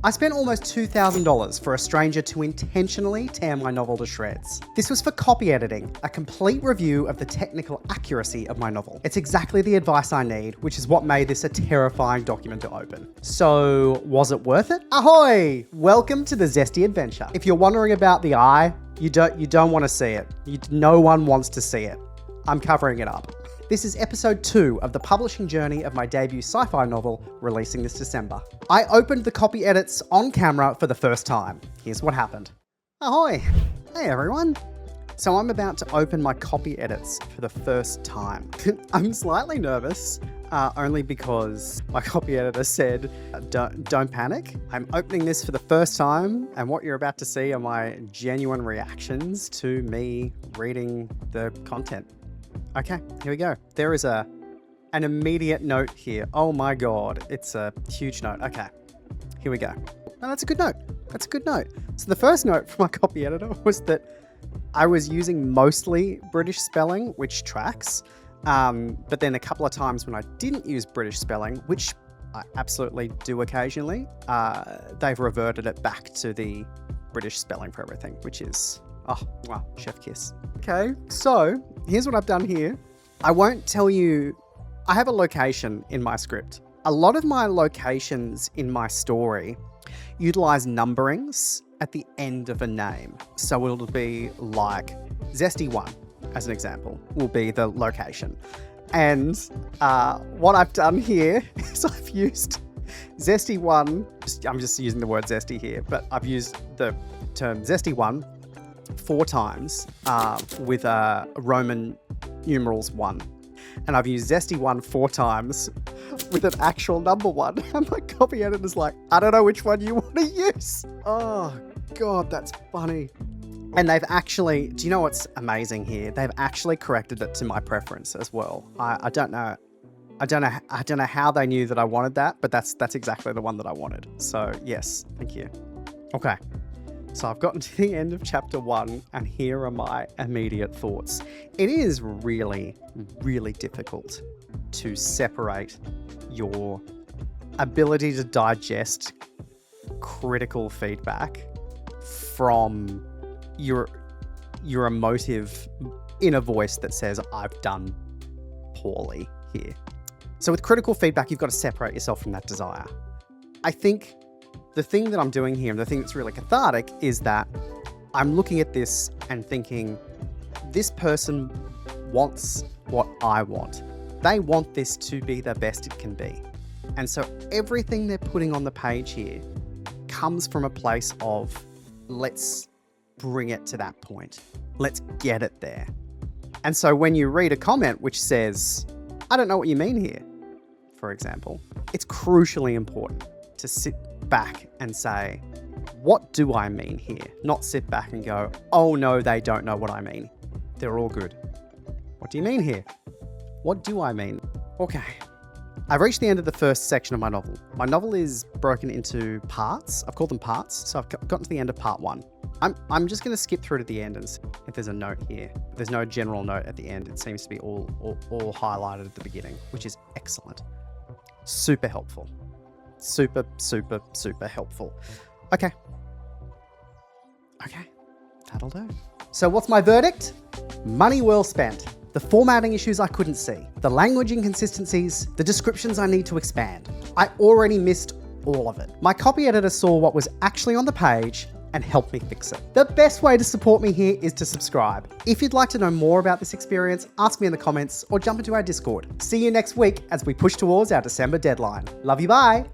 I spent almost $2,000 for a stranger to intentionally tear my novel to shreds. This was for copy editing, a complete review of the technical accuracy of my novel. It's exactly the advice I need, which is what made this a terrifying document to open. So, was it worth it? Ahoy! Welcome to the Zesty Adventure. If you're wondering about the eye, you don't want to see it. No one wants to see it. I'm covering it up. This is episode 2 of the publishing journey of my debut sci-fi novel, releasing this December. I opened the copy edits on camera for the first time. Here's what happened. Ahoy! Hey everyone! So I'm about to open my copy edits for the first time. I'm slightly nervous, only because my copy editor said, don't panic. I'm opening this for the first time, and what you're about to see are my genuine reactions to me reading the content. Okay, here we go. There is an immediate note here. Oh my God, it's a huge note. Okay, here we go. Oh, that's a good note. That's a good note. So the first note from my copy editor was that I was using mostly British spelling, which tracks. But then a couple of times when I didn't use British spelling, which I absolutely do occasionally, they've reverted it back to the British spelling for everything, which is, oh, wow, chef kiss. Okay, so here's what I've done here. I won't tell you, I have a location in my script. A lot of my locations in my story utilize numberings at the end of a name. So it'll be like Zesty 1, as an example, will be the location. And what I've done here is I've used Zesty 1, I'm just using the word Zesty here, but I've used the term Zesty 1 4 times with Roman numerals 1. And I've used Zesty 1 4 times with an actual number 1. And my copy editor's like, I don't know which one you want to use. Oh God, that's funny. And they've actually, do you know what's amazing here? They've actually corrected it to my preference as well. I don't know how they knew that I wanted that, but that's exactly the one that I wanted. So yes, thank you. Okay. So I've gotten to the end of chapter 1, and here are my immediate thoughts. It is really, really difficult to separate your ability to digest critical feedback from your emotive inner voice that says, I've done poorly here. So with critical feedback, you've got to separate yourself from that desire. I think the thing that I'm doing here, and the thing that's really cathartic, is that I'm looking at this and thinking, this person wants what I want. They want this to be the best it can be. And so everything they're putting on the page here comes from a place of, let's bring it to that point. Let's get it there. And so when you read a comment which says, I don't know what you mean here, for example, it's crucially important to sit back and say, what do I mean here? Not sit back and go, oh no, they don't know what I mean. They're all good. What do you mean here? What do I mean? Okay. I've reached the end of the first section of my novel. My novel is broken into parts. I've called them parts. So I've gotten to the end of part 1. I'm just going to skip through to the end and see if there's a note here. There's no general note at the end. It seems to be all highlighted at the beginning, which is excellent. Super helpful. Super, super, super helpful. Okay. Okay, that'll do. So what's my verdict? Money well spent. The formatting issues I couldn't see. The language inconsistencies, the descriptions I need to expand. I already missed all of it. My copy editor saw what was actually on the page and helped me fix it. The best way to support me here is to subscribe. If you'd like to know more about this experience, ask me in the comments or jump into our Discord. See you next week as we push towards our December deadline. Love you, bye.